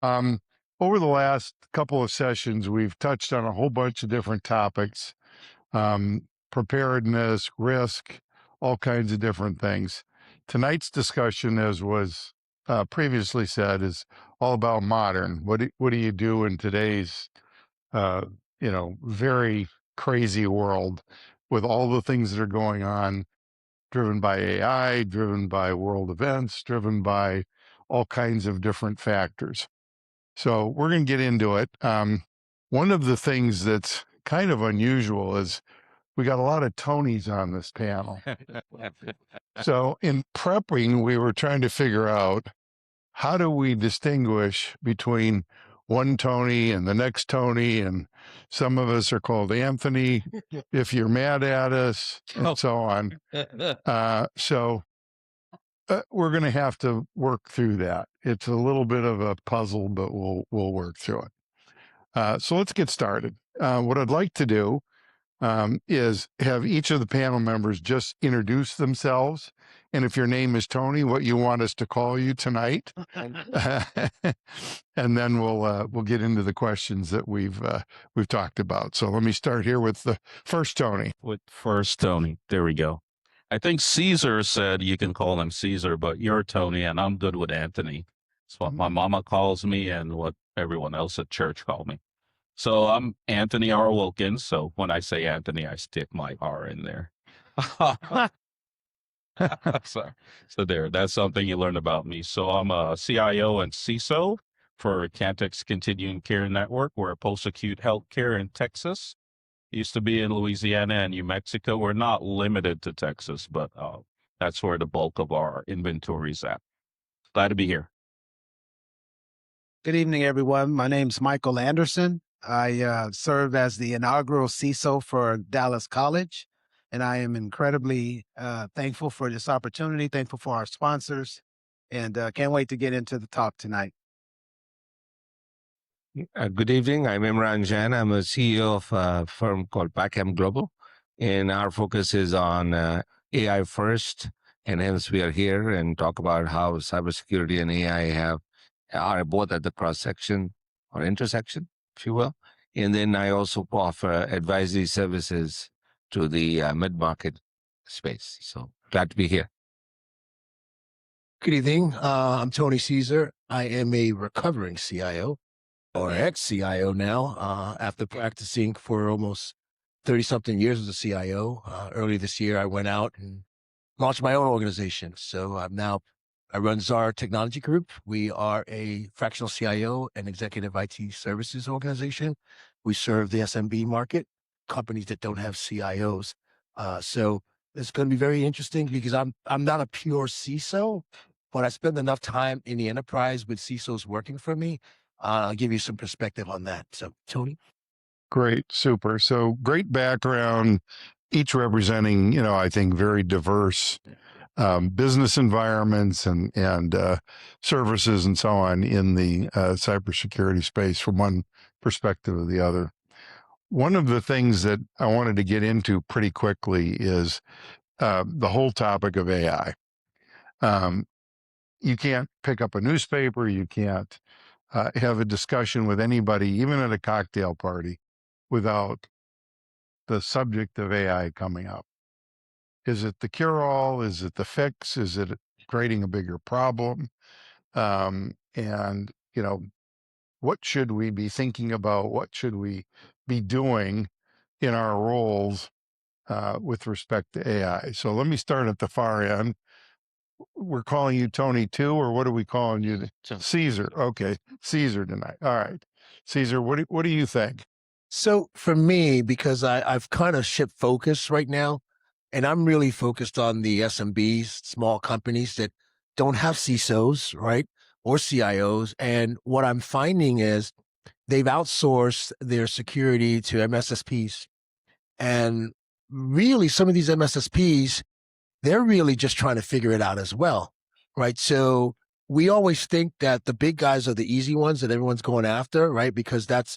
Um, Over the last couple of sessions, we've touched on a whole bunch of different topics, preparedness, risk, all kinds of different things. Tonight's discussion, as was previously said, is all about modern. What do you do in today's, very crazy world with all the things that are going on, driven by AI, driven by world events, driven by all kinds of different factors. So we're going to get into it. One of the things that's kind of unusual is we got a lot of Tonys on this panel. So in prepping, we were trying to figure out how do we distinguish between one Tony and the next Tony, and some of us are called Anthony if you're mad at us, and so on. We're going to have to work through that. It's a little bit of a puzzle, but we'll work through it. So let's get started. What I'd like to do is have each of the panel members just introduce themselves, and if your name is Tony, what you want us to call you tonight, and then we'll get into the questions that we've talked about. So let me start here with the first Tony. There we go. I think Caesar said you can call him Caesar, but you're Tony, and I'm good with Anthony. It's what my mama calls me and what everyone else at church call me. So I'm Anthony R. Wilkins. So when I say Anthony, I stick my R in there. So there, that's something you learn about me. So I'm a CIO and CISO for Cantex Continuing Care Network. We're a post-acute healthcare in Texas. Used to be in Louisiana and New Mexico. We're not limited to Texas, but that's where the bulk of our inventory is at. Glad to be here. Good evening, everyone. My name's Micheal Anderson. I serve as the inaugural CISO for Dallas College, and I am incredibly thankful for this opportunity, thankful for our sponsors, and can't wait to get into the talk tonight. Good evening. I'm Imran Jain. I'm a CEO of a firm called PAKAM Global, and our focus is on AI first, and hence we are here and talk about how cybersecurity and AI are both at the cross-section or intersection, if you will. And then I also offer advisory services to the mid-market space. So glad to be here. Good evening. I'm Tony Caesar. I am a recovering CIO. Or ex-CIO now, after practicing for almost 30-something years as a CIO. Early this year, I went out and launched my own organization. So I run Zara Technology Group. We are a fractional CIO and executive IT services organization. We serve the SMB market, companies that don't have CIOs. So it's going to be very interesting because I'm not a pure CISO, but I spend enough time in the enterprise with CISOs working for me. I'll give you some perspective on that. So, Tony. Great, super. So great background, each representing, I think very diverse business environments and services and so on in the cybersecurity space from one perspective or the other. One of the things that I wanted to get into pretty quickly is the whole topic of AI. You can't pick up a newspaper, you can't have a discussion with anybody, even at a cocktail party, without the subject of AI coming up. Is it the cure-all? Is it the fix? Is it creating a bigger problem? And, what should we be thinking about? What should we be doing in our roles with respect to AI? So let me start at the far end. We're calling you Tony too, or what are we calling you? Caesar. Okay, Caesar tonight. All right, Caesar. What do you think? So for me, because I've kind of shift focus right now, and I'm really focused on the SMBs, small companies that don't have CISOs, right, or CIOs. And what I'm finding is they've outsourced their security to MSSPs, and really some of these MSSPs, they're really just trying to figure it out as well, right? So we always think that the big guys are the easy ones that everyone's going after, right? Because that's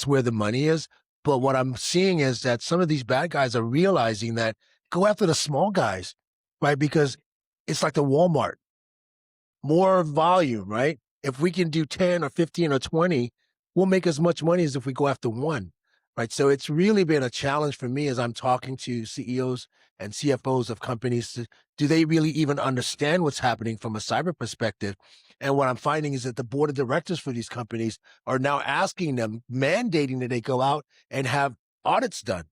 where the money is. But what I'm seeing is that some of these bad guys are realizing that go after the small guys, right? Because it's like the Walmart, more volume, right? if we can do 10 or 15 or 20, we'll make as much money as if we go after one, right? So it's really been a challenge for me as I'm talking to CEOs and CFOs of companies. Do they really even understand what's happening from a cyber perspective? And what I'm finding is that the board of directors for these companies are now asking them, mandating that they go out and have audits done.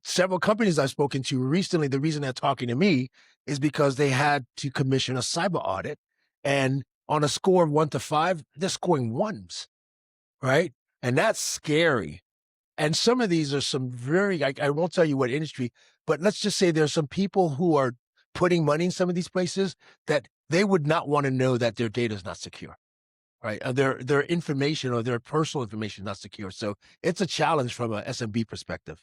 Several companies I've spoken to recently, the reason they're talking to me is because they had to commission a cyber audit. And on a score of 1 to 5, they're scoring ones, right? And that's scary. And some of these are some very, I won't tell you what industry, but let's just say there's some people who are putting money in some of these places that they would not want to know that their data is not secure, right? Their information or their personal information is not secure. So it's a challenge from a SMB perspective.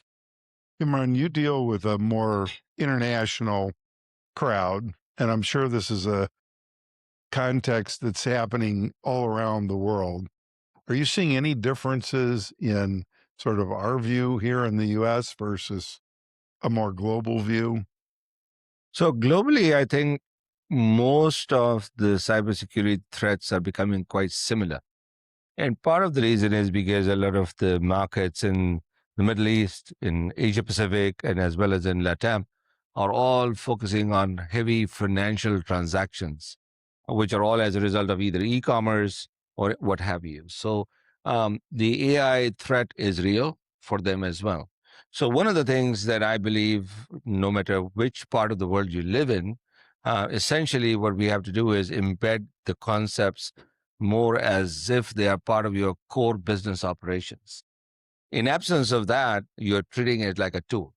Imran, you deal with a more international crowd, and I'm sure this is a context that's happening all around the world. Are you seeing any differences in sort of our view here in the US versus a more global view? So globally, I think most of the cybersecurity threats are becoming quite similar. And part of the reason is because a lot of the markets in the Middle East, in Asia Pacific, and as well as in LATAM are all focusing on heavy financial transactions, which are all as a result of either e-commerce or what have you. So the AI threat is real for them as well. So one of the things that I believe, no matter which part of the world you live in, essentially what we have to do is embed the concepts more as if they are part of your core business operations. In absence of that, you're treating it like a tool.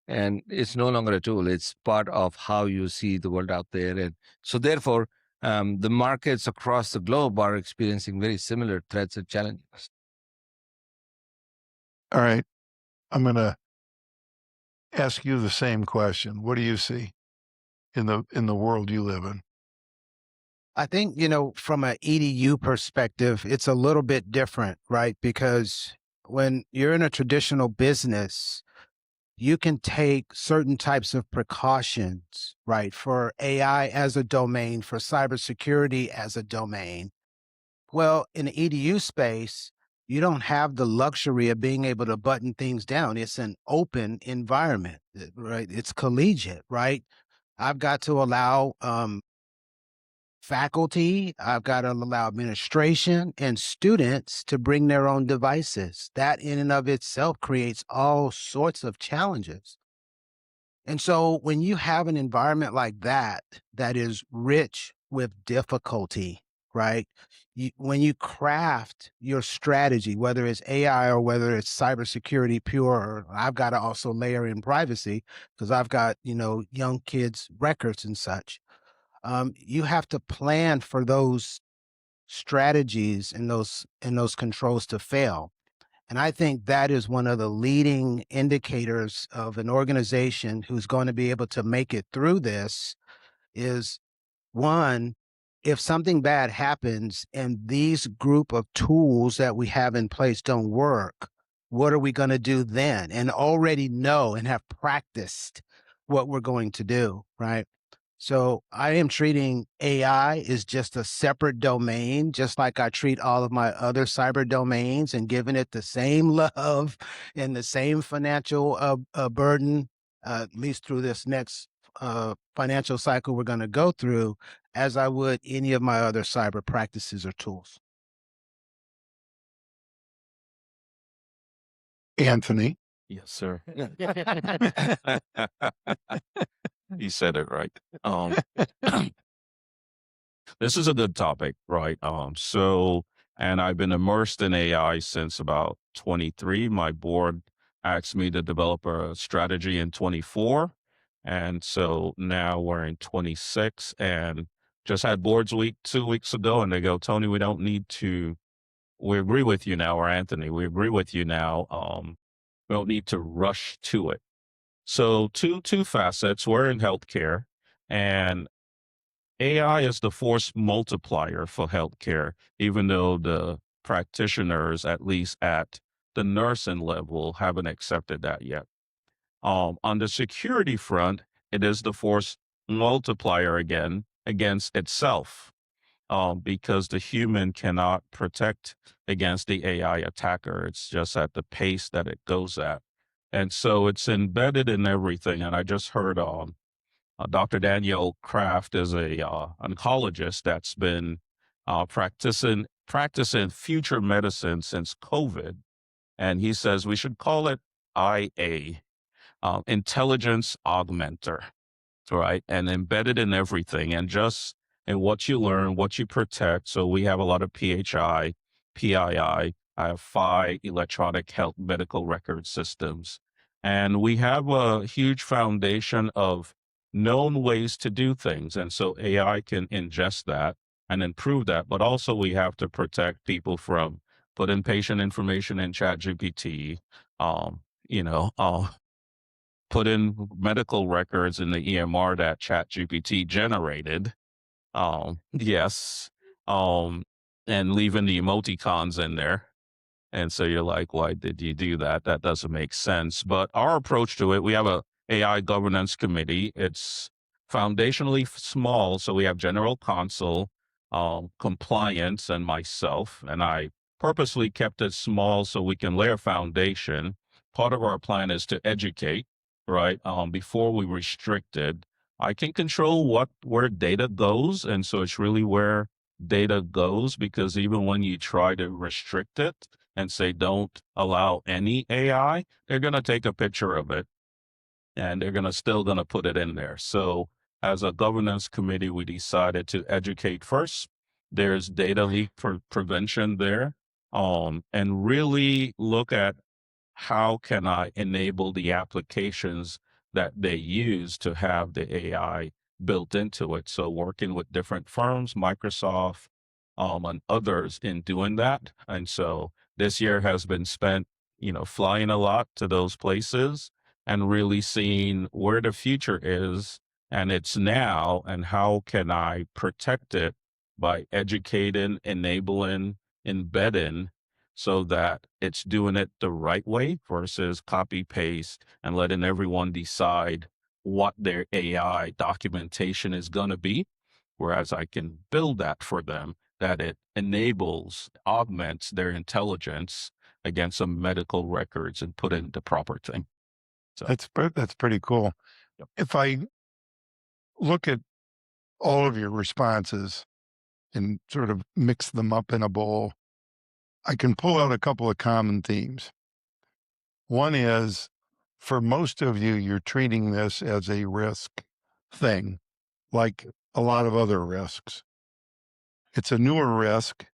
And it's no longer a tool. It's part of how you see the world out there. And so therefore, the markets across the globe are experiencing very similar threats and challenges. All right. I'm going to ask you the same question. What do you see in the world you live in? I think, from an EDU perspective, it's a little bit different, right? Because when you're in a traditional business, you can take certain types of precautions, right? For AI as a domain, for cybersecurity as a domain. Well, in the EDU space, you don't have the luxury of being able to button things down. It's an open environment, right? It's collegiate, right? I've got to allow faculty, I've got to allow administration and students to bring their own devices. That in and of itself creates all sorts of challenges. And so when you have an environment like that, that is rich with difficulty, right? When you craft your strategy, whether it's AI or whether it's cybersecurity pure, I've got to also layer in privacy because I've got, young kids' records and such. You have to plan for those strategies and those controls to fail. And I think that is one of the leading indicators of an organization who's going to be able to make it through this is one, if something bad happens and these group of tools that we have in place don't work, what are we going to do then? And already know and have practiced what we're going to do, right? So I am treating AI as just a separate domain, just like I treat all of my other cyber domains, and giving it the same love and the same financial burden, at least through this next financial cycle we're going to go through, as I would any of my other cyber practices or tools. Anthony. Yes, sir. You said it right. This is a good topic, right? And I've been immersed in AI since about 23. My board asked me to develop a strategy in 24. And so now we're in 26 and just had boards week 2 weeks ago. And they go, Tony, we agree with you now, or Anthony, we agree with you now. We don't need to rush to it. So two facets. We're in healthcare, and AI is the force multiplier for healthcare, even though the practitioners, at least at the nursing level, haven't accepted that yet. On the security front, it is the force multiplier again against itself. because the human cannot protect against the AI attacker. It's just at the pace that it goes at. And so it's embedded in everything. And I just heard Dr. Daniel Kraft is a oncologist that's been practicing future medicine since COVID, and he says we should call it IA, intelligence augmenter, right? And embedded in everything, and just in what you learn, what you protect. So we have a lot of PHI, PII. I have 5 electronic health medical record systems, and we have a huge foundation of known ways to do things. And so AI can ingest that and improve that. But also we have to protect people from putting patient information in ChatGPT, um, you know, put in medical records in the EMR that ChatGPT generated. Yes. And leaving the emoticons in there. And so you're like, why did you do that? That doesn't make sense. But our approach to it, we have a AI governance committee. It's foundationally small. So we have general counsel, compliance, and myself. And I purposely kept it small so we can lay a foundation. Part of our plan is to educate, right? Before we restrict it. I can control where data goes. And so it's really where data goes, because even when you try to restrict it and say don't allow any AI, they're going to take a picture of it and they're still going to put it in there. So as a governance committee, we decided to educate first. There's data leak prevention there, and really look at how can I enable the applications that they use to have the AI built into it. So working with different firms, Microsoft, and others in doing that. And so this year has been spent, flying a lot to those places and really seeing where the future is, and it's now, and how can I protect it by educating, enabling, embedding, so that it's doing it the right way versus copy paste and letting everyone decide what their AI documentation is going to be. Whereas I can build that for them, that it enables, augments their intelligence against some medical records and put in the proper thing. So That's pretty cool. Yep. If I look at all of your responses and sort of mix them up in a bowl, I can pull out a couple of common themes. One is, for most of you, you're treating this as a risk thing, like a lot of other risks. It's a newer risk,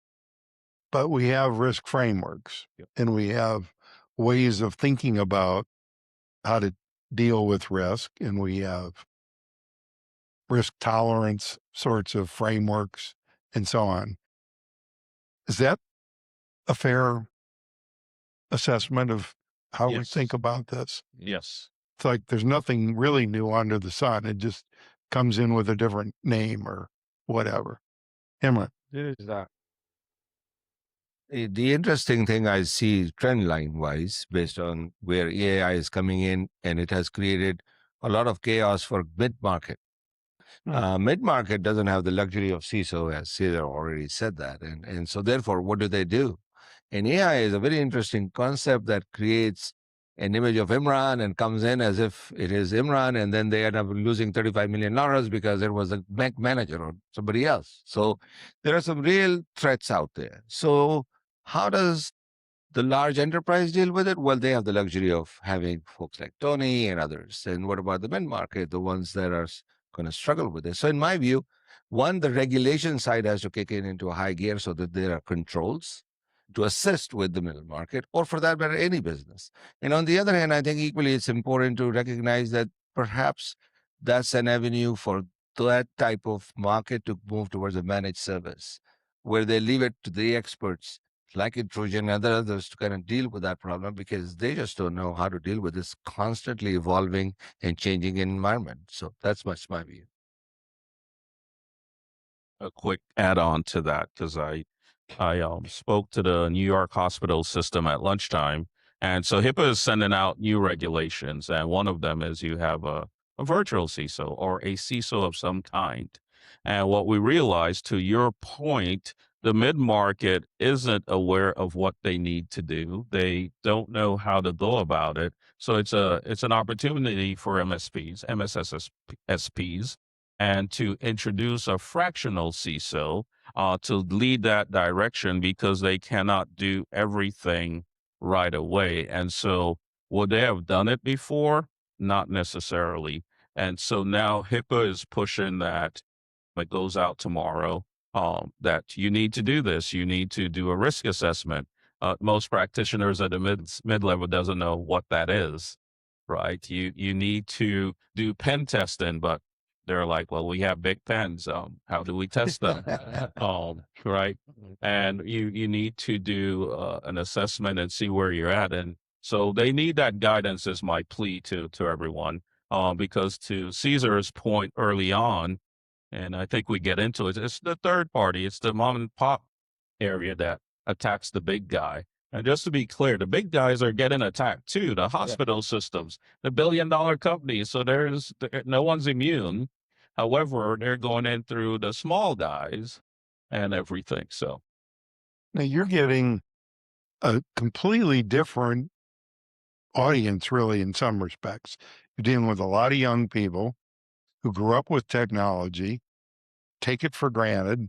but we have risk frameworks. Yep. And we have ways of thinking about how to deal with risk, and we have risk tolerance sorts of frameworks and so on. Is that a fair assessment of how we Yes. think about this? Yes. It's like there's nothing really new under the sun. It just comes in with a different name or whatever. Imran. The interesting thing I see trend line wise, based on where AI is coming in, and it has created a lot of chaos for mid market. Mid market doesn't have the luxury of CISO, as Cesar already said that. And so, therefore, what do? And AI is a very interesting concept that creates an image of Imran and comes in as if it is Imran, and then they end up losing $35 million because it was a bank manager or somebody else. So there are some real threats out there. So how does the large enterprise deal with it? Well, they have the luxury of having folks like Tony and others. And what about the mid-market, the ones that are going to struggle with this? So in my view, one, the regulation side has to kick in into a high gear so that there are controls to assist with the middle market, or for that matter, any business. And on the other hand, I think equally it's important to recognize that perhaps that's an avenue for that type of market to move towards a managed service, where they leave it to the experts like Intrusion and others to kind of deal with that problem, because they just don't know how to deal with this constantly evolving and changing environment. So that's much my view. A quick add-on to that, because I spoke to the New York hospital system at lunchtime, and so HIPAA is sending out new regulations, and one of them is you have a virtual CISO or a CISO of some kind, And what we realized, to your point, the mid-market isn't aware of what they need to do. They don't know how to go about it. So it's an opportunity for MSPs, MSSPs, and to introduce a fractional CISO to lead that direction, because they cannot do everything right away. And so would they have done it before? Not necessarily. And so now HIPAA is pushing that it goes out tomorrow, that you need to do this. You need to do a risk assessment. Most practitioners at the mid level doesn't know what that is, right? You need to do pen testing, but they're like, well, we have big pens. How do we test them? Right? And you need to do an assessment and see where you're at. And so they need that guidance, is my plea to everyone. Because to Caesar's point early on, and I think we get into it, it's the third party, it's the mom and pop area that attacks the big guy. And just to be clear, the big guys are getting attacked too, the hospital systems, the billion-dollar companies. So no one's immune. However, they're going in through the small guys and everything. So Now you're getting a completely different audience, really, in some respects. You're dealing with a lot of young people who grew up with technology, take it for granted,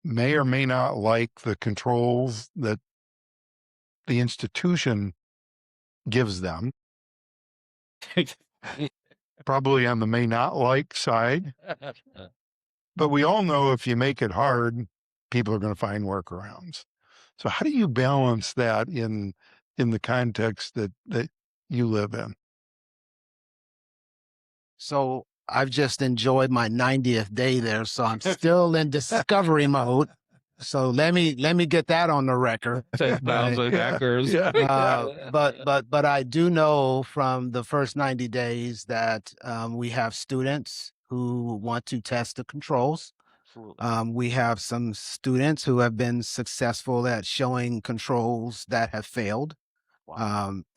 may or may not like the controls that the institution gives them. Probably on the may not like side. But we all know if you make it hard, people are going to find workarounds. So how do you balance that in the context that you live in? So I've just enjoyed my 90th day there, so I'm still in discovery mode. So let me get that on the record. 10,000 hackers. But I do know from the first 90 days that we have students who want to test the controls. We have some students who have been successful at showing controls that have failed.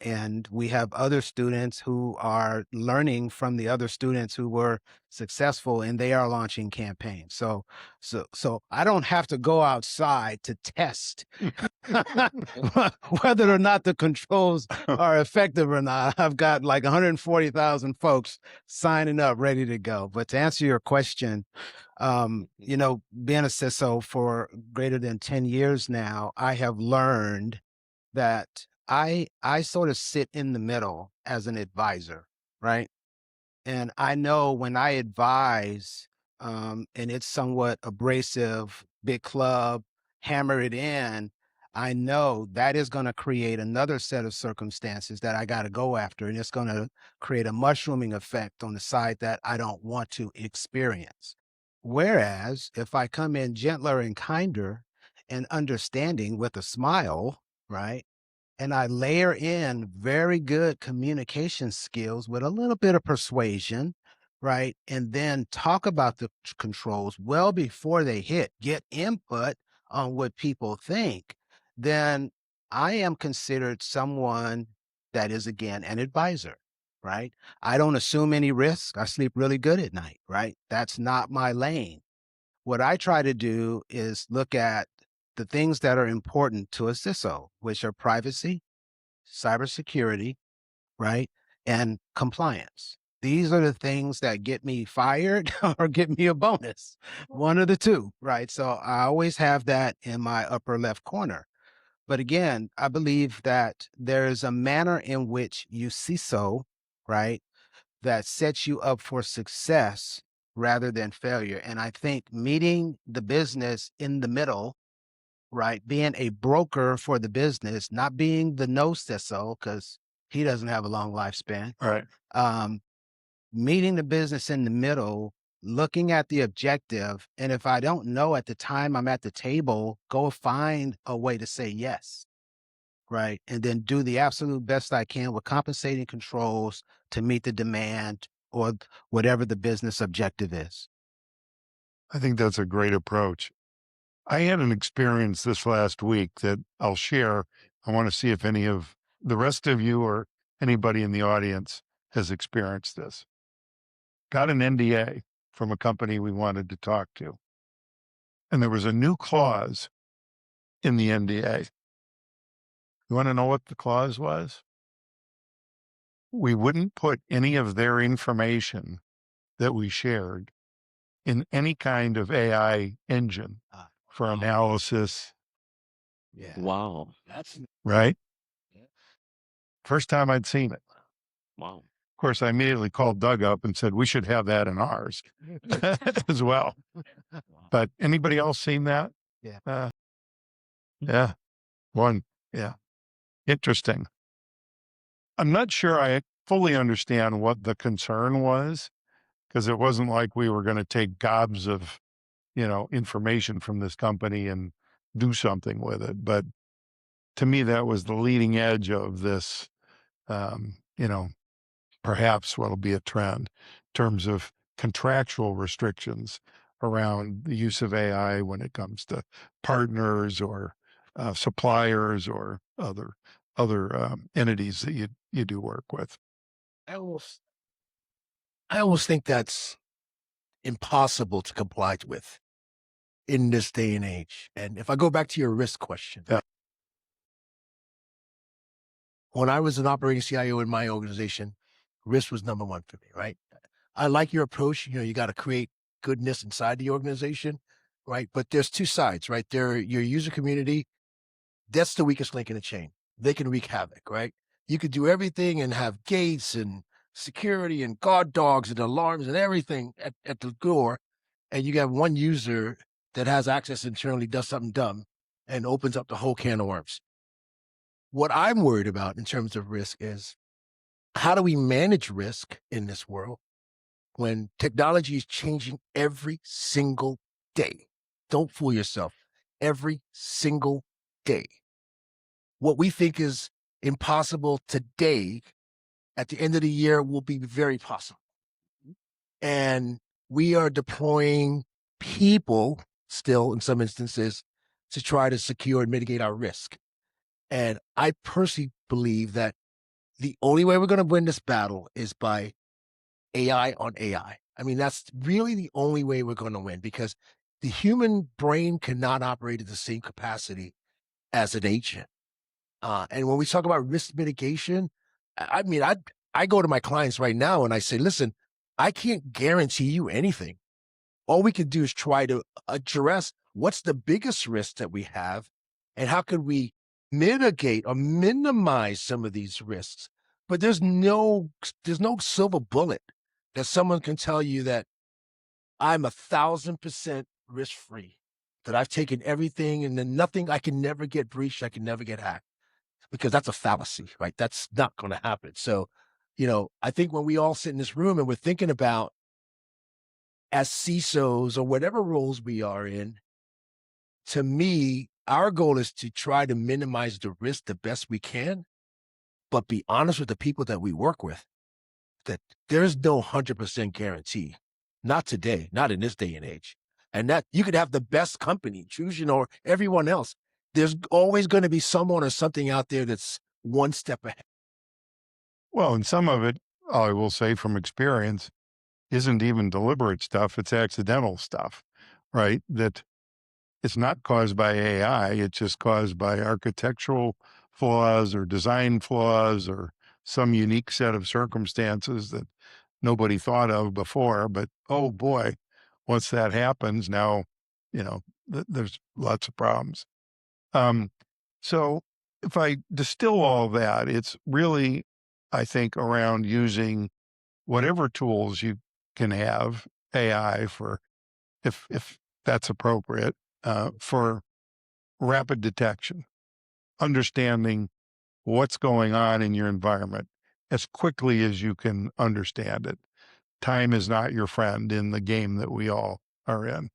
And we have other students who are learning from the other students who were successful, and they are launching campaigns. So I don't have to go outside to test whether or not the controls are effective or not. I've got like 140,000 folks signing up, ready to go. But to answer your question, you know, being a CISO for greater than 10 years now, I have learned that I sort of sit in the middle as an advisor, right? And I know when I advise, and it's somewhat abrasive, big club, hammer it in, I know that is going to create another set of circumstances that I got to go after. And it's going to create a mushrooming effect on the side that I don't want to experience. Whereas if I come in gentler and kinder and understanding with a smile, right? And I layer in very good communication skills with a little bit of persuasion, right? And then talk about the controls well before they hit, get input on what people think, then I am considered someone that is, again, an advisor, right? I don't assume any risk. I sleep really good at night, right? That's not my lane. What I try to do is look at the things that are important to a CISO, which are privacy, cybersecurity, right? And compliance. These are the things that get me fired or get me a bonus, one of the two, right? So I always have that in my upper left corner. But again, I believe that there is a manner in which you CISO, right, that sets you up for success rather than failure. And I think meeting the business in the middle, right, being a broker for the business, not being the no CISO, because he doesn't have a long lifespan. Right. Meeting the business in the middle, looking at the objective. And if I don't know at the time I'm at the table, go find a way to say yes, right? And then do the absolute best I can with compensating controls to meet the demand or whatever the business objective is. I think that's a great approach. I had an experience this last week that I'll share. I want to see if any of the rest of you or anybody in the audience has experienced this. Got an NDA from a company we wanted to talk to. And there was a new clause in the NDA. You want to know what the clause was? We wouldn't put any of their information that we shared in any kind of AI engine for analysis, Yeah. Wow. That's right? First time I'd seen it. Wow. Of course, I immediately called Doug up and said, we should have that in ours as well. But anybody else seen that? Yeah. Yeah. One. Yeah. Interesting. I'm not sure I fully understand what the concern was, because it wasn't like we were going to take gobs of, information from this company and do something with it. But to me, that was the leading edge of this, perhaps what'll be a trend in terms of contractual restrictions around the use of AI when it comes to partners or suppliers or other entities that you do work with. I almost think that's impossible to comply with in this day and age. And if I go back to your risk question, Yeah. when I was an operating CIO in my organization, risk was number one for me, right? I like your approach. You got to create goodness inside the organization, right? But there's two sides, right? Your user community, that's the weakest link in the chain. They can wreak havoc, right? You could do everything and have gates and security and guard dogs and alarms and everything at the door. And you got one user that has access internally, does something dumb and opens up the whole can of worms. What I'm worried about in terms of risk is, how do we manage risk in this world when technology is changing every single day? Don't fool yourself. Every single day. What we think is impossible today, at the end of the year, will be very possible. And we are deploying people still, in some instances, to try to secure and mitigate our risk. And I personally believe that the only way we're going to win this battle is by AI on AI. I mean, that's really the only way we're going to win, because the human brain cannot operate at the same capacity as an agent. And when we talk about risk mitigation, I mean, I go to my clients right now and I say, listen, I can't guarantee you anything. All we can do is try to address what's the biggest risk that we have and how could we mitigate or minimize some of these risks. But there's no silver bullet that someone can tell you that I'm 1,000% risk-free, that I've taken everything and then nothing, I can never get breached, I can never get hacked, because that's a fallacy, right? That's not going to happen. So, I think when we all sit in this room and we're thinking about, as CISOs or whatever roles we are in, to me, our goal is to try to minimize the risk the best we can, but be honest with the people that we work with, that there's no 100% guarantee. Not today, not in this day and age. And that you could have the best company, Intrusion or everyone else. There's always going to be someone or something out there that's one step ahead. Well, and some of it, I will say from experience, isn't even deliberate stuff. It's accidental stuff, right? That it's not caused by AI. It's just caused by architectural flaws or design flaws or some unique set of circumstances that nobody thought of before. But, oh boy, once that happens, now, there's lots of problems. So if I distill all that, it's really, I think, around using whatever tools you can have, AI for, if that's appropriate, for rapid detection, understanding what's going on in your environment as quickly as you can understand it. Time is not your friend in the game that we all are in.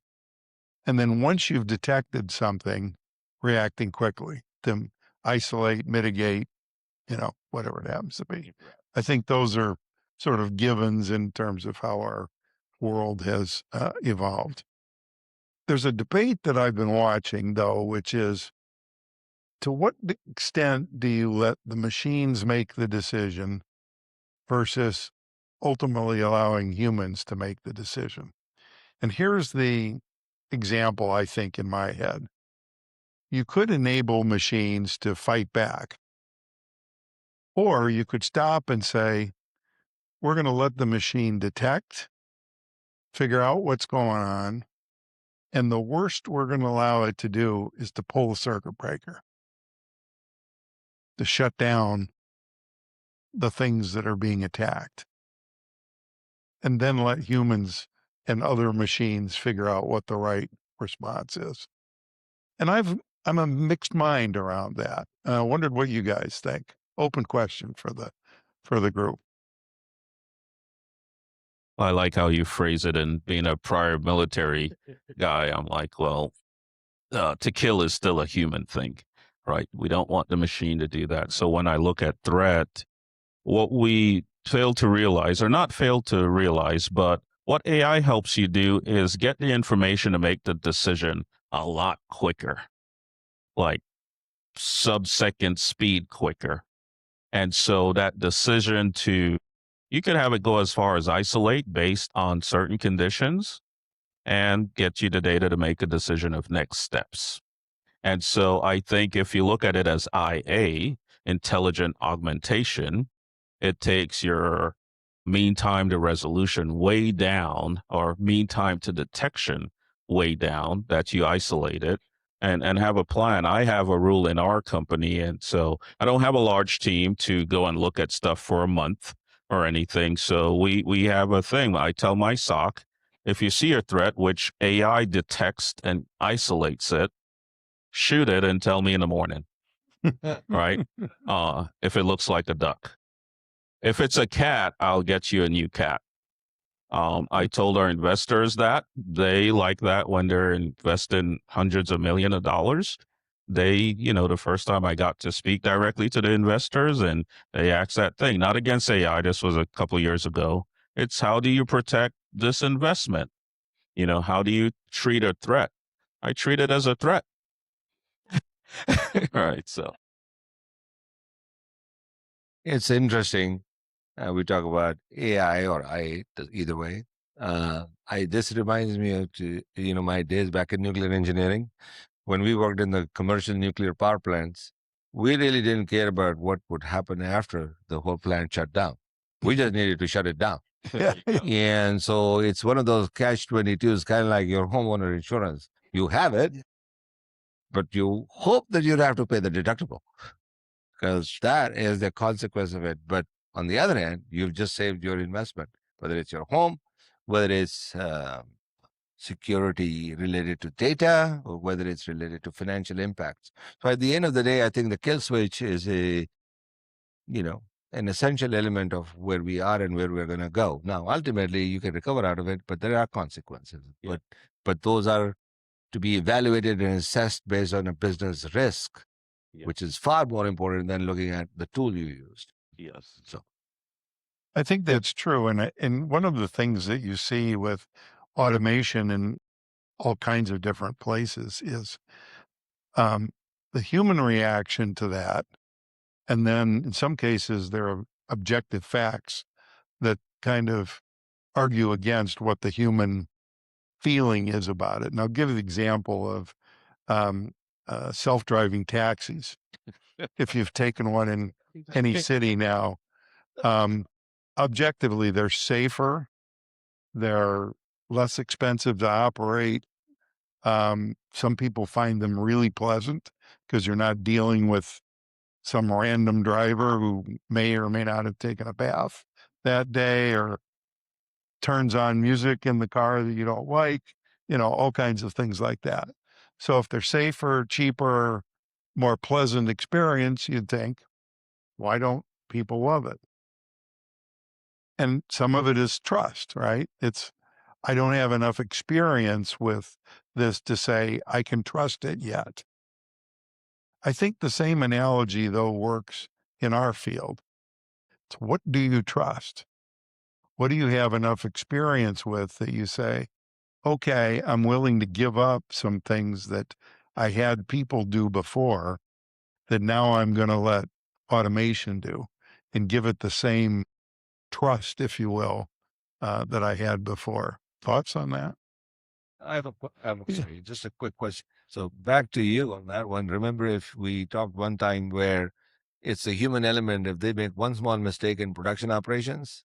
And then once you've detected something, reacting quickly to isolate, mitigate, whatever it happens to be. I think those are sort of givens in terms of how our world has evolved. There's a debate that I've been watching, though, which is, to what extent do you let the machines make the decision versus ultimately allowing humans to make the decision? And here's the example, I think, in my head. You could enable machines to fight back, or you could stop and say, we're going to let the machine detect, figure out what's going on, and the worst we're going to allow it to do is to pull the circuit breaker, to shut down the things that are being attacked, and then let humans and other machines figure out what the right response is. And I'm a mixed mind around that. I wondered what you guys think. Open question for the group. I like how you phrase it, and being a prior military guy, I'm like, well, to kill is still a human thing, right? We don't want the machine to do that. So when I look at threat, what we fail to realize, or not fail to realize, but what AI helps you do is get the information to make the decision a lot quicker, like sub-second speed quicker. And so that decision you can have it go as far as isolate based on certain conditions and get you the data to make a decision of next steps. And so I think if you look at it as IA, intelligent augmentation, it takes your mean time to resolution way down, or mean time to detection way down, that you isolate it and have a plan. I have a rule in our company, and so I don't have a large team to go and look at stuff for a month or anything. So we have a thing. I tell my SOC, if you see a threat which AI detects and isolates it, shoot it and tell me in the morning, right? If it looks like a duck. If it's a cat, I'll get you a new cat. I told our investors that they like that when they're investing hundreds of millions of dollars. The first time I got to speak directly to the investors, and they asked that thing, not against AI. This was a couple of years ago. It's, how do you protect this investment? How do you treat a threat? I treat it as a threat. Right. So It's interesting. We talk about AI or either way. This reminds me of my days back in nuclear engineering. When we worked in the commercial nuclear power plants, we really didn't care about what would happen after the whole plant shut down. We just needed to shut it down. And so it's one of those catch-22s, kind of like your homeowner insurance. You have it, but you hope that you'd have to pay the deductible, because that is the consequence of it. But on the other hand, you've just saved your investment, whether it's your home, whether it's security related to data, or whether it's related to financial impacts. So at the end of the day, I think the kill switch is an essential element of where we are and where we're going to go. Now, ultimately, you can recover out of it, but there are consequences. Yeah. But those are to be evaluated and assessed based on a business risk, which is far more important than looking at the tool you used. yes. So I think that's true. And one of the things that you see with automation in all kinds of different places is the human reaction to that. And then in some cases, there are objective facts that kind of argue against what the human feeling is about it. And I'll give an example of self-driving taxis. If you've taken one in any city now, objectively, they're safer. They're less expensive to operate. Some people find them really pleasant because you're not dealing with some random driver who may or may not have taken a bath that day, or turns on music in the car that you don't like, all kinds of things like that. So if they're safer, cheaper, more pleasant experience, you'd think, why don't people love it? And some of it is trust, right? I don't have enough experience with this to say I can trust it yet. I think the same analogy, though, works in our field. So what do you trust? What do you have enough experience with that you say, okay, I'm willing to give up some things that I had people do before that now I'm going to let automation do, and give it the same trust, if you will, that I had before. Thoughts on that? sorry, just a quick question. So back to you on that one. Remember, if we talked one time where it's the human element, if they make one small mistake in production operations,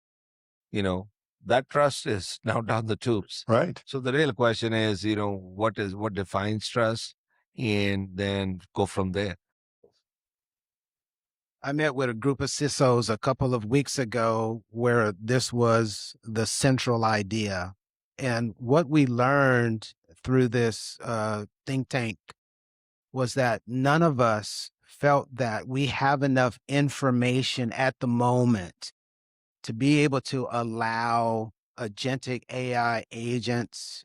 that trust is now down the tubes. Right. So the real question is, what defines trust, and then go from there. I met with a group of CISOs a couple of weeks ago where this was the central idea. And what we learned through this think tank was that none of us felt that we have enough information at the moment to be able to allow agentic AI agents,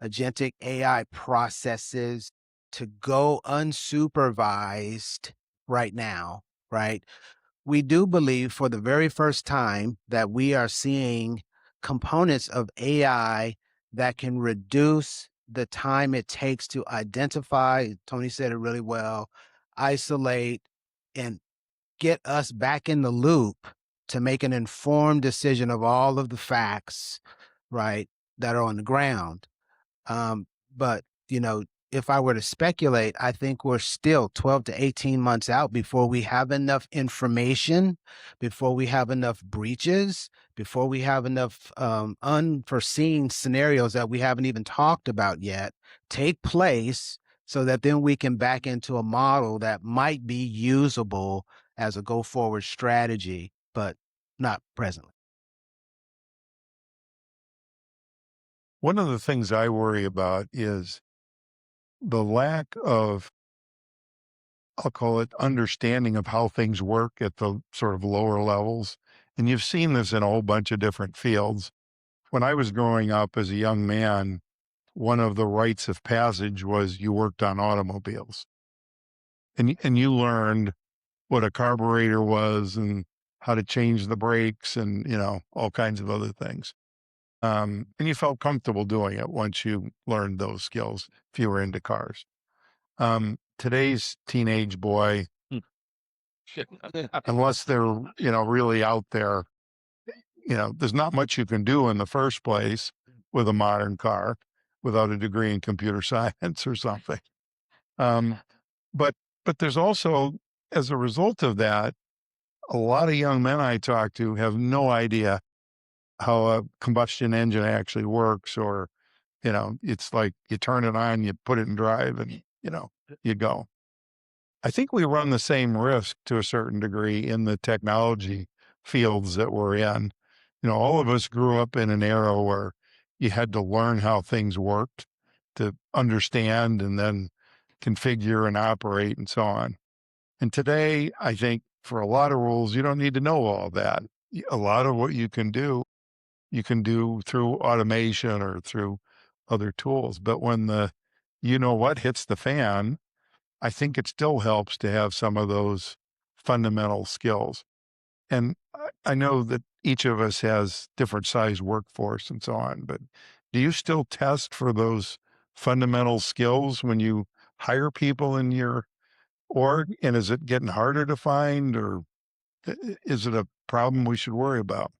agentic AI processes to go unsupervised right now, right? We do believe for the very first time that we are seeing components of AI that can reduce the time it takes to identify, Tony said it really well, isolate, and get us back in the loop to make an informed decision of all of the facts, right, that are on the ground. But, if I were to speculate, I think we're still 12 to 18 months out before we have enough information, before we have enough breaches, before we have enough unforeseen scenarios that we haven't even talked about yet take place, so that then we can back into a model that might be usable as a go forward strategy, but not presently. One of the things I worry about is the lack of, I'll call it, understanding of how things work at the sort of lower levels. And you've seen this in a whole bunch of different fields. When I was growing up as a young man, one of the rites of passage was you worked on automobiles. And you learned what a carburetor was and how to change the brakes and, all kinds of other things. And you felt comfortable doing it once you learned those skills if you were into cars. Today's teenage boy, unless they're, really out there, there's not much you can do in the first place with a modern car without a degree in computer science or something. But there's also, as a result of that, a lot of young men I talk to have no idea how a combustion engine actually works, or, it's like you turn it on, you put it in drive, and, you go. I think we run the same risk to a certain degree in the technology fields that we're in. All of us grew up in an era where you had to learn how things worked to understand and then configure and operate and so on. And today, I think for a lot of rules, you don't need to know all that. A lot of what you can do through automation or through other tools. But when the what hits the fan, I think it still helps to have some of those fundamental skills. And I know that each of us has different size workforce and so on, but do you still test for those fundamental skills when you hire people in your org? And is it getting harder to find, or is it a problem we should worry about?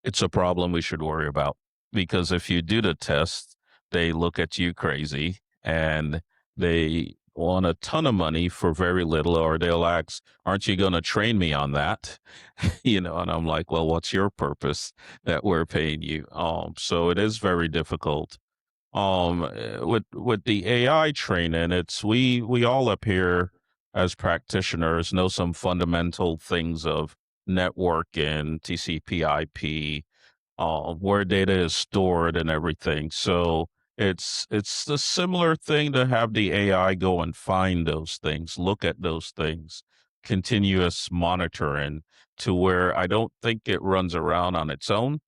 It's a problem we should worry about, because if you do the test, they look at you crazy and they want a ton of money for very little, or they'll ask, aren't you going to train me on that? And I'm like, well, what's your purpose that we're paying you? So it is very difficult. With the AI training, it's we all up here as practitioners know some fundamental things of networking, TCP/IP, where data is stored and everything. So it's a similar thing to have the AI go and find those things, look at those things, continuous monitoring, to where I don't think it runs around on its own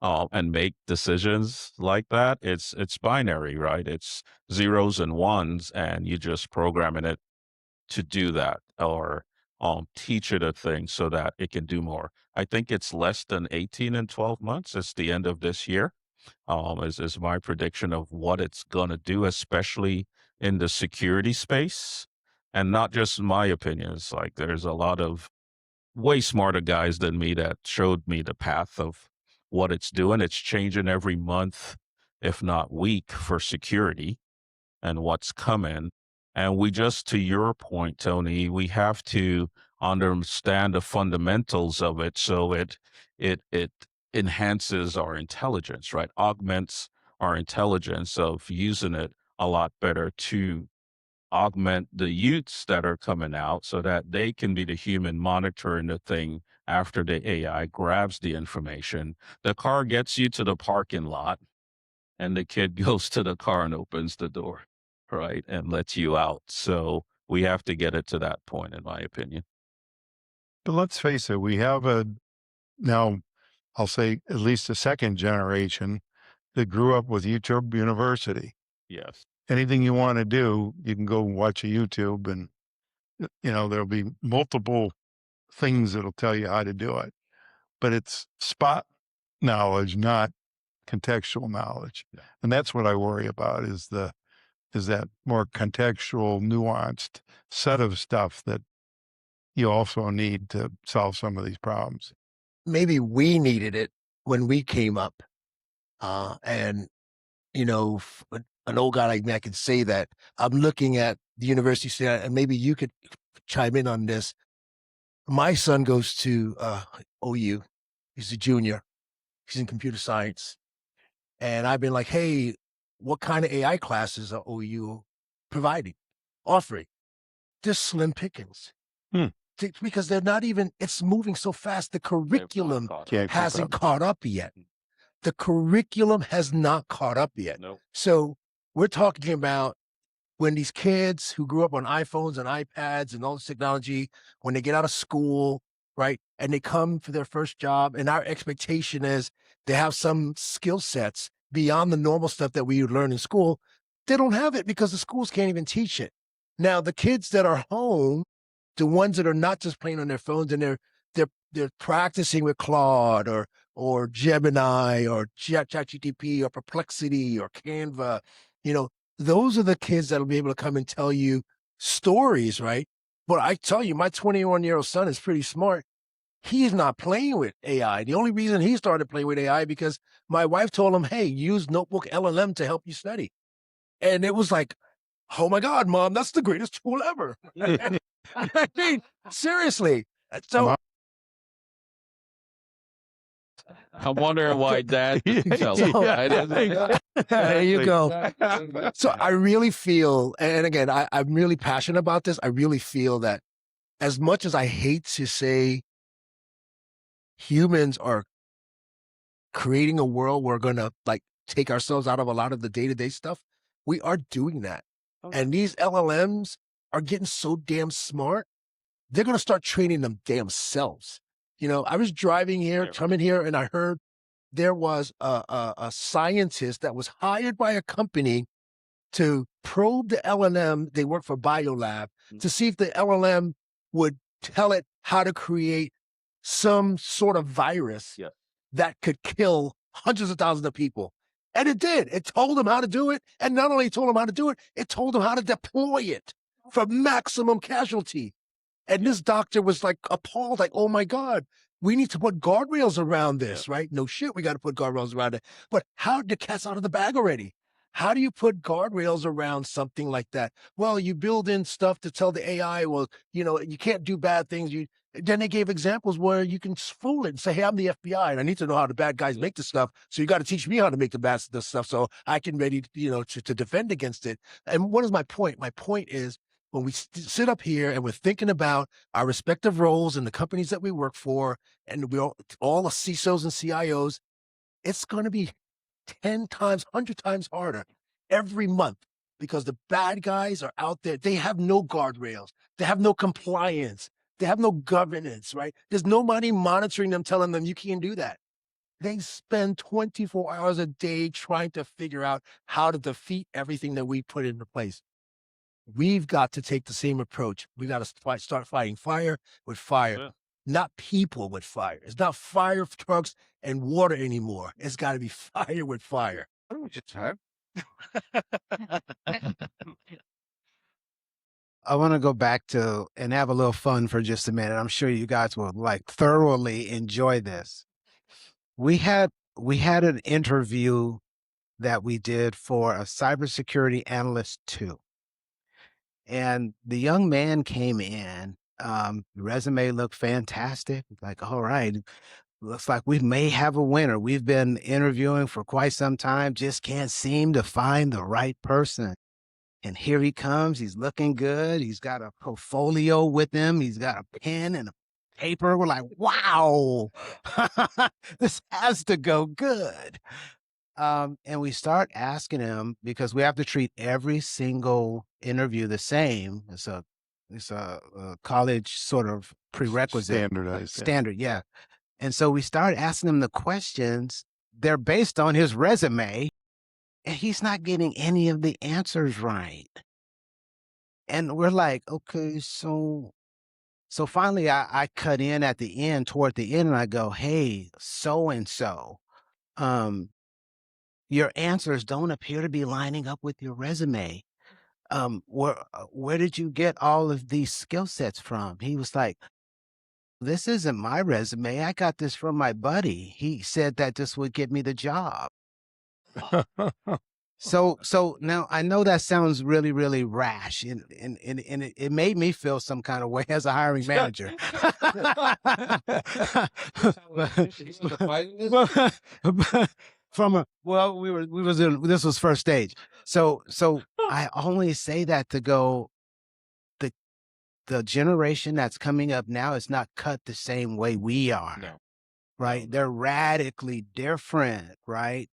and make decisions like that. It's binary, right? It's zeros and ones, and you just programming it to do that, or teach it a thing so that it can do more. I think it's less than 18 and 12 months. It's the end of this year. Is my prediction of what it's going to do, especially in the security space. And not just my opinions. Like, there's a lot of way smarter guys than me that showed me the path of what it's doing. It's changing every month. if not week, for security and what's coming. And we just, to your point, Tony, we have to understand the fundamentals of it so it enhances our intelligence, right? Augments our intelligence of using it a lot better to augment the youths that are coming out so that they can be the human monitoring the thing after the AI grabs the information. The car gets you to the parking lot and the kid goes to the car and opens the door, right? And lets you out. So we have to get it to that point, in my opinion. But let's face it, we have now, I'll say at least a second generation that grew up with YouTube University. Yes. Anything you want to do, you can go watch a YouTube and, there'll be multiple things that'll tell you how to do it. But it's spot knowledge, not contextual knowledge. Yeah. And that's what I worry about is that more contextual, nuanced set of stuff that you also need to solve some of these problems. Maybe we needed it when we came up. And, an old guy like me, I can say that. I'm looking at the university, and maybe you could chime in on this. My son goes to OU. He's a junior. He's in computer science. And I've been like, hey, what kind of AI classes are OU providing, offering? Just slim pickings. Because they're not even, it's moving so fast. The curriculum hasn't caught up yet. The curriculum has not caught up yet. Nope. So we're talking about when these kids who grew up on iPhones and iPads and all this technology, when they get out of school, right, and they come for their first job, and our expectation is they have some skill sets beyond the normal stuff that we learn in school. They don't have it because the schools can't even teach it. Now, the kids that are home, the ones that are not just playing on their phones and they're practicing with Claude or Gemini or ChatGPT or Perplexity or Canva, those are the kids that'll be able to come and tell you stories, right? But I tell you, my 21-year-old son is pretty smart. He's not playing with AI. The only reason he started playing with AI because my wife told him, hey, use Notebook LLM to help you study. And it was like, oh my God, Mom, that's the greatest tool ever. I mean, seriously. So I'm wondering why Dad didn't tell him. There you go. So I really feel, and again, I'm really passionate about this. I really feel that as much as I hate to say humans are creating a world where we're going to take ourselves out of a lot of the day-to-day stuff, we are doing that. Okay. And these LLMs are getting so damn smart, they're going to start training them damn selves. I was driving here, coming here, and I heard there was a scientist that was hired by a company to probe the LLM. They work for Biolab to see if the LLM would tell it how to create some sort of virus that could kill hundreds of thousands of people. And it did. It told them how to do it. And not only told them how to do it, it told them how to deploy it for maximum casualty. And this doctor was appalled, oh my God, we need to put guardrails around this, right? No shit, we got to put guardrails around it. But how the cat's out of the bag already? How do you put guardrails around something like that? Well, you build in stuff to tell the AI, well, you can't do bad things. Then they gave examples where you can fool it and say, hey, I'm the FBI and I need to know how the bad guys make this stuff. So you got to teach me how to make the stuff so I can ready, to defend against it. And what is my point? My point is, when we sit up here and we're thinking about our respective roles in the companies that we work for, and we're all the CISOs and CIOs, it's going to be 10 times, 100 times harder every month because the bad guys are out there. They have no guardrails. They have no compliance. They have no governance, right? There's nobody monitoring them, telling them you can't do that. They spend 24 hours a day trying to figure out how to defeat everything that we put into place. We've got to take the same approach. We got to start fighting fire with fire, not people with fire. It's not fire trucks and water anymore. It's got to be fire with fire. I want to go back to and have a little fun for just a minute. I'm sure you guys will thoroughly enjoy this. We had an interview that we did for a cybersecurity analyst 2. And the young man came in, the resume looked fantastic. Like, all right, looks like we may have a winner. We've been interviewing for quite some time, just can't seem to find the right person. And here he comes. He's looking good. He's got a portfolio with him. He's got a pen and a paper. We're like, wow, this has to go good. And we start asking him, because we have to treat every single interview the same. It's a college sort of prerequisite. Standardized. Standard, yeah. And so we start asking him the questions. They're based on his resume, and he's not getting any of the answers right. And we're like, okay, so finally I cut in at the end, toward the end, and I go, hey, so-and-so, your answers don't appear to be lining up with your resume. Where did you get all of these skill sets from? He was like, this isn't my resume. I got this from my buddy. He said that this would get me the job. So now I know that sounds really, really rash, and it made me feel some kind of way as a hiring manager. This was first stage. So I only say that to go, the generation that's coming up now is not cut the same way we are. No. Right? They're radically different, right?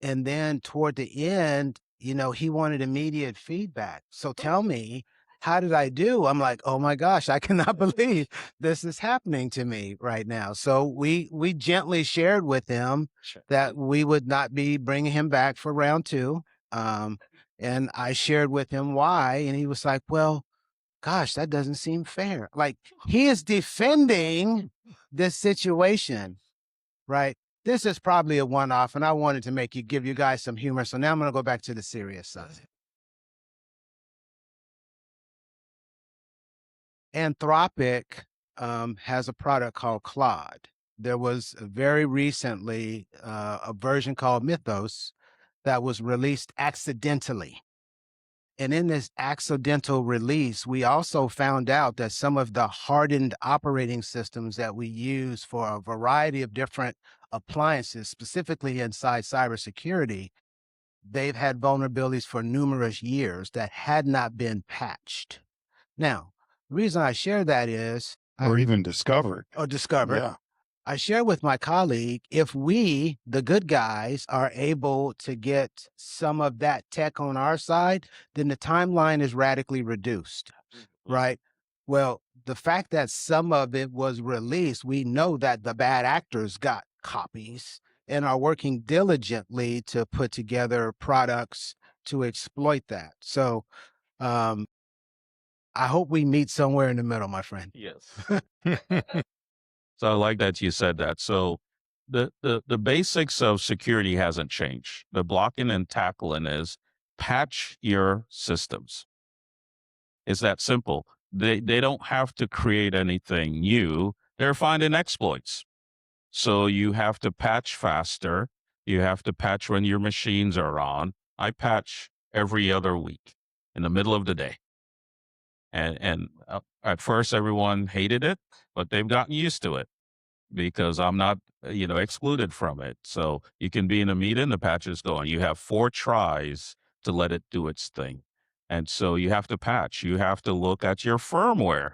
And then toward the end, he wanted immediate feedback. So tell me, how did I do? I'm like, oh my gosh, I cannot believe this is happening to me right now. So we gently shared with him that we would not be bringing him back for round 2. And I shared with him why, and he was like, well, gosh, that doesn't seem fair. Like, he is defending this situation, right? This is probably a one-off, and I wanted to give you guys some humor. So now I'm going to go back to the serious side. Anthropic has a product called Claude. There was very recently a version called Mythos that was released accidentally. And in this accidental release, we also found out that some of the hardened operating systems that we use for a variety of different appliances, specifically inside cybersecurity, they've had vulnerabilities for numerous years that had not been patched. Now, the reason I share that is... Or even discovered. Yeah. I share with my colleague, if we, the good guys, are able to get some of that tech on our side, then the timeline is radically reduced, right? Well, the fact that some of it was released, we know that the bad actors got copies and are working diligently to put together products to exploit that. So I hope we meet somewhere in the middle, my friend. Yes. So I like that you said that. So the basics of security hasn't changed. The blocking and tackling is patch your systems. It's that simple. They don't have to create anything new. They're finding exploits. So you have to patch faster. You have to patch when your machines are on. I patch every other week in the middle of the day. And at first everyone hated it, but they've gotten used to it because I'm not, excluded from it. So you can be in a meeting, the patch is going. You have 4 tries to let it do its thing. And so you have to patch. You have to look at your firmware.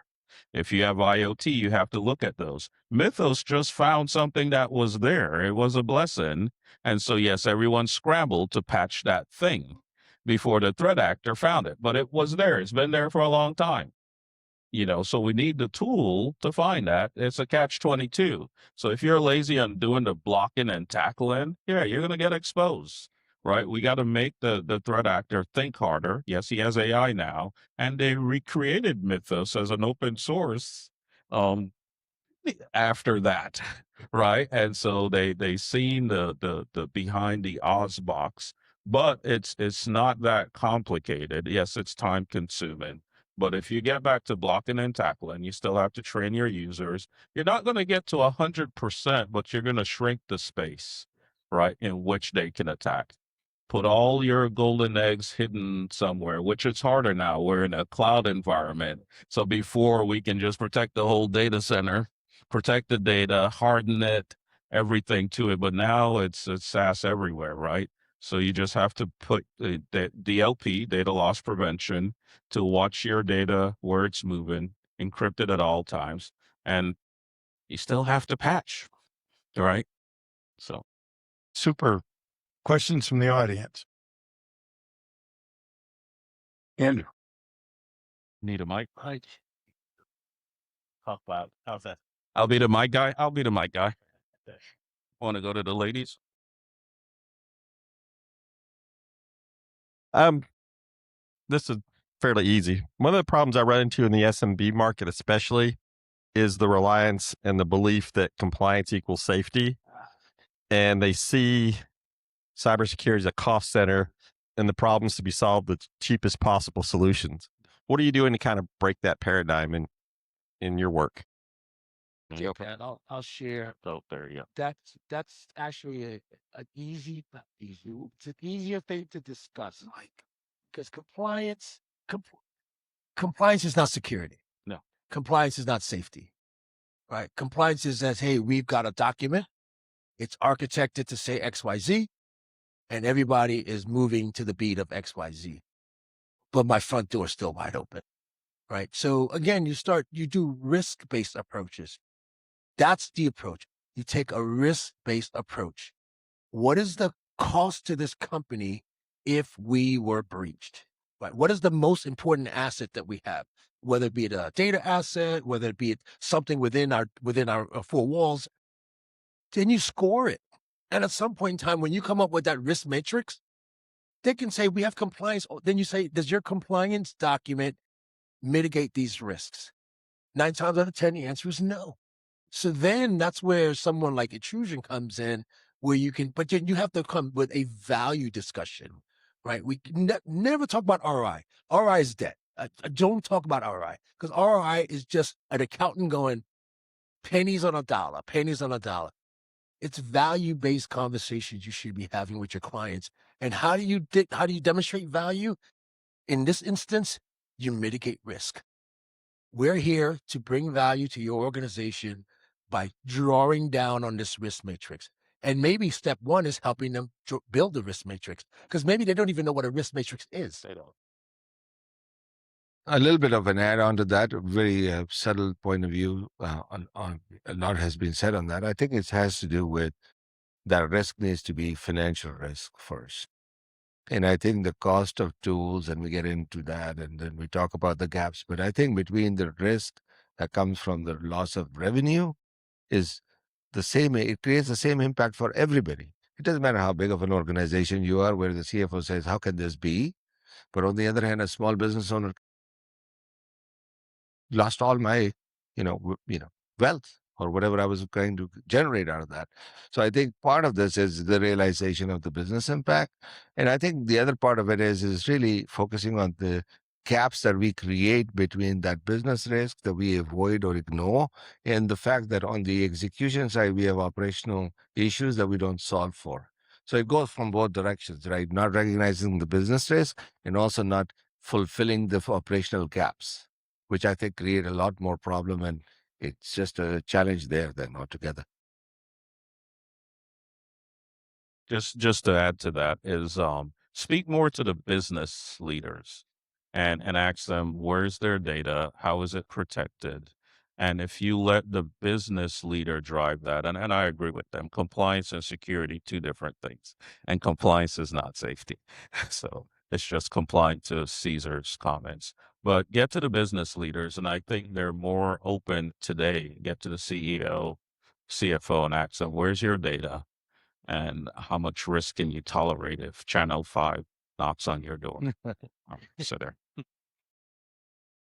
If you have IoT, you have to look at those. Mythos just found something that was there. It was a blessing. And so, yes, everyone scrambled to patch that thing before the threat actor found it. But it was there. It's been there for a long time. So we need the tool to find that. It's a catch-22. So if you're lazy on doing the blocking and tackling, you're going to get exposed, right? We got to make the threat actor think harder. Yes, he has AI now, and they recreated Mythos as an open source after that, right? And so they seen the behind the Oz box, but it's not that complicated. Yes, it's time consuming. But if you get back to blocking and tackling, you still have to train your users. You're not going to get to 100%, but you're going to shrink the space, right, in which they can attack. put all your golden eggs hidden somewhere, which is harder now. We're in a cloud environment. So before we can just protect the whole data center, protect the data, harden it, everything to it. But now it's SaaS everywhere, right? So you just have to put the DLP, data loss prevention, to watch your data where it's moving, encrypt it at all times, and you still have to patch, right? So Super. Questions from the audience? Andrew. need a mic. Right. Talk loud. How's that? I'll be the mic guy. I'll be the mic guy. Want to go to the ladies? This is fairly easy. One of the problems I run into in the SMB market, especially, is the reliance and the belief that compliance equals safety. And they see cybersecurity as a cost center and the problems to be solved with cheapest possible solutions. What are you doing to kind of break that paradigm in your work? Yeah, okay. I'll share. Oh, there you go. That's actually an easy, not easy. It's an easier thing to discuss, like, because compliance is not security. No. Compliance is not safety, right? Compliance is that, hey, we've got a document. It's architected to say XYZ, and everybody is moving to the beat of XYZ. But my front door is still wide open, right? So again, you do risk-based approaches. That's the approach. You take a risk-based approach. What is the cost to this company if we were breached? Right? What is the most important asset that we have? Whether it be a data asset, whether it be something within our four walls, then you score it. And at some point in time, when you come up with that risk matrix, they can say we have compliance. Then you say, does your compliance document mitigate these risks? 9 times out of 10, the answer is no. So then that's where someone like Intrusion comes in, where you can, but then you have to come with a value discussion, right? We never talk about ROI. ROI is dead. I don't talk about ROI because ROI is just an accountant going pennies on a dollar, pennies on a dollar. It's value-based conversations you should be having with your clients. And how do you demonstrate value? In this instance, you mitigate risk. We're here to bring value to your organization by drawing down on this risk matrix. And maybe step one is helping them build the risk matrix, because maybe they don't even know what a risk matrix is. They don't. A little bit of an add-on to that, a very subtle point of view. On a lot has been said on that. I think it has to do with that risk needs to be financial risk first. And I think the cost of tools, and we get into that, and then we talk about the gaps. But I think between the risk that comes from the loss of revenue is the same. It creates the same impact for everybody. It doesn't matter how big of an organization you are, where the CFO says, how can this be? But on the other hand, a small business owner lost all my, wealth or whatever I was trying to generate out of that. So I think part of this is the realization of the business impact. And I think the other part of it is really focusing on the gaps that we create between that business risk that we avoid or ignore, and the fact that on the execution side, we have operational issues that we don't solve for. So it goes from both directions, right? Not recognizing the business risk and also not fulfilling the operational gaps, which I think create a lot more problem, and it's just a challenge there then altogether. Just to add to that is speak more to the business leaders and ask them, where's their data, how is it protected, and if you let the business leader drive that, and I agree with them, compliance and security, two different things, and compliance is not safety. So it's just complying to Caesar's comments. But get to the business leaders, and I think they're more open today. Get to the CEO, CFO, and ask them, where's your data? And how much risk can you tolerate if Channel 5 knocks on your door? So there.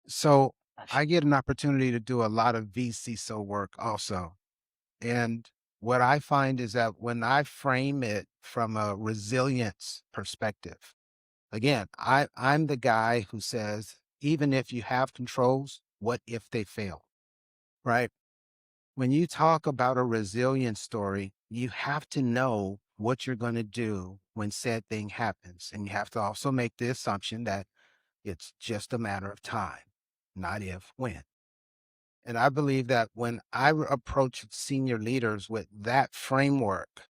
So I get an opportunity to do a lot of vCISO work also. And what I find is that when I frame it from a resilience perspective, again, I'm the guy who says, even if you have controls, what if they fail, right? When you talk about a resilience story, you have to know what you're going to do when said thing happens. And you have to also make the assumption that it's just a matter of time, not if, when. And I believe that when I approach senior leaders with that framework,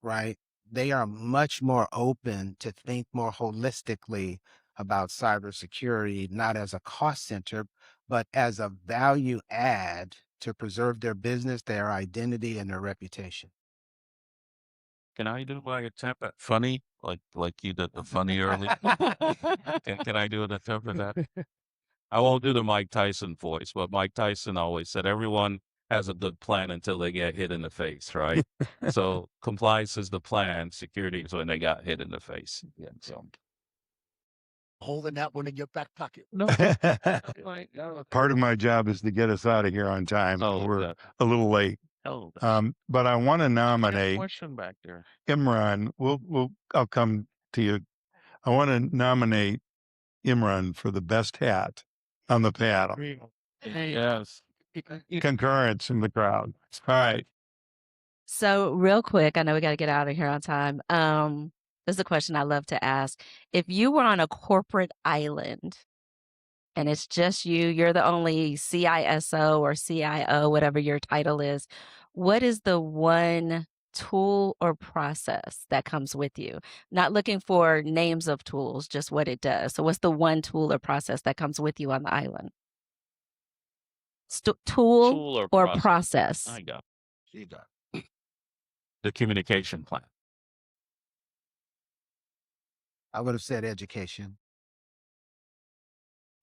right, they are much more open to think more holistically about cybersecurity, not as a cost center, but as a value add to preserve their business, their identity, and their reputation. Can I do my attempt at funny, like you did the funny earlier? Can I do an attempt at that? I won't do the Mike Tyson voice, but Mike Tyson always said everyone has a good plan until they get hit in the face, right? So compliance is the plan, security is when they got hit in the face. Yeah. So Holding that one in your back pocket. no, Part of my job is to get us out of here on time. Oh, We're that- a little late. But I want to nominate question back there. Imran. I'll come to you. I want to nominate Imran for the best hat on the panel. Yes. Concurrence in the crowd. All right. So real quick, I know we got to get out of here on time. This is a question I love to ask. If you were on a corporate island and it's just you, you're the only CISO or CIO, whatever your title is, what is the one tool or process that comes with you? Not looking for names of tools, just what it does. So what's the one tool or process that comes with you on the island? Tool or process? I got the communication plan. I would have said education.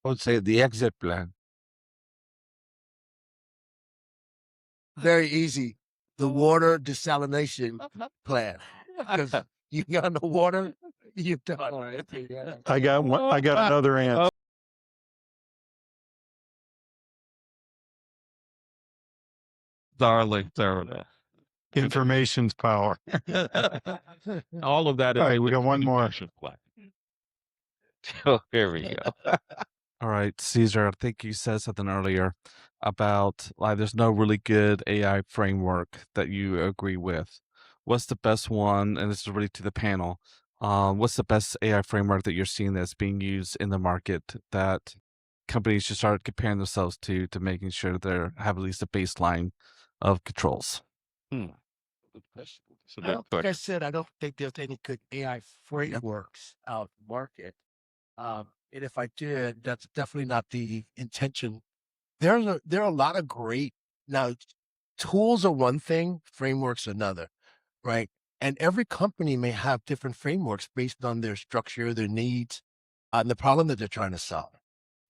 I would say the exit plan. Very easy. The water desalination plan. Because you got the water, you're done. I got one. I got another answer. Darling, Zara. Information's power. All of that. All right, we got one more. Plan. Oh, here we go. All right, Caesar, I think you said something earlier about like there's no really good AI framework that you agree with. What's the best one? And this is really to the panel. What's the best AI framework that you're seeing that's being used in the market that companies should start comparing themselves to making sure they have at least a baseline of controls? Good question. So Like I said, I don't think there's any good AI frameworks out in the market. And if I did, that's definitely not the intention. There are a lot of great, now tools are one thing, frameworks another, right? And every company may have different frameworks based on their structure, their needs, and the problem that they're trying to solve,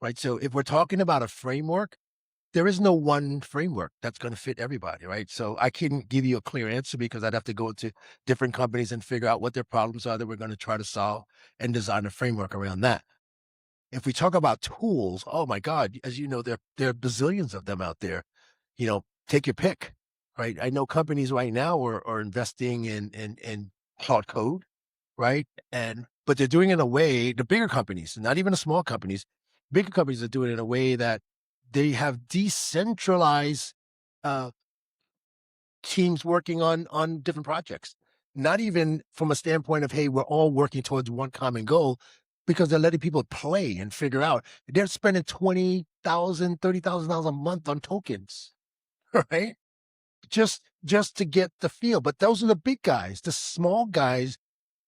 right? So if we're talking about a framework, there is no one framework that's going to fit everybody, right? So I couldn't give you a clear answer because I'd have to go into different companies and figure out what their problems are that we're going to try to solve and design a framework around that. If we talk about tools, oh my God, as you know, there are bazillions of them out there. You know, take your pick, right? I know companies right now are investing in cloud code, right? But they're doing it in a way, the bigger companies, not even the small companies, bigger companies are doing it in a way that they have decentralized teams working on different projects. Not even from a standpoint of, hey, we're all working towards one common goal, because they're letting people play and figure out. They're spending $20,000, $30,000 a month on tokens, right? Just to get the feel. But those are the big guys. The small guys,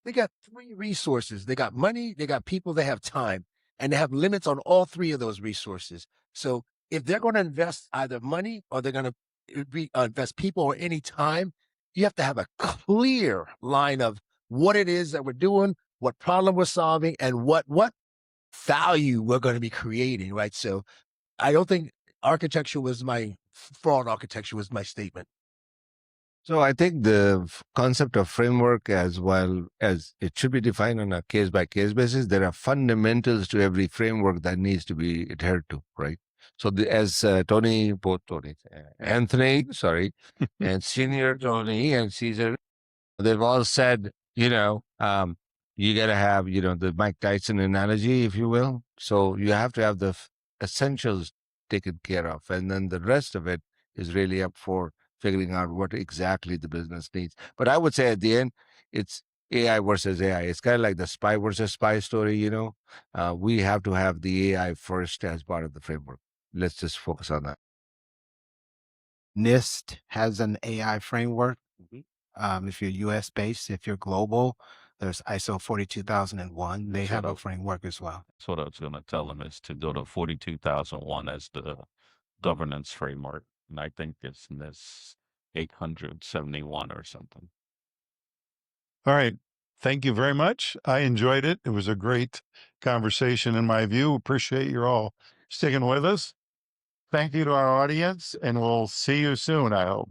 they got three resources. They got money, they got people, they have time, and they have limits on all three of those resources. So if they're going to invest either money or they're going to invest people or any time, you have to have a clear line of what it is that we're doing, what problem we're solving, and what value we're going to be creating, right? So I don't think fraud architecture was my statement. So I think the concept of framework, as well as it should be defined on a case-by-case basis, there are fundamentals to every framework that needs to be adhered to, right? So Anthony, and Senior Tony and Caesar, they've all said, you got to have, the Mike Tyson analogy, if you will. So you have to have the essentials taken care of. And then the rest of it is really up for figuring out what exactly the business needs. But I would say at the end, it's AI versus AI. It's kind of like the spy versus spy story, We have to have the AI first as part of the framework. Let's just focus on that. NIST has an AI framework. Mm-hmm. If you're US based, if you're global, there's ISO 42001. They have a framework as well. That's what I was going to tell them, is to go to 42001 as the governance framework. And I think it's NIST 871 or something. All right. Thank you very much. I enjoyed it. It was a great conversation in my view. Appreciate you all sticking with us. Thank you to our audience, and we'll see you soon, I hope.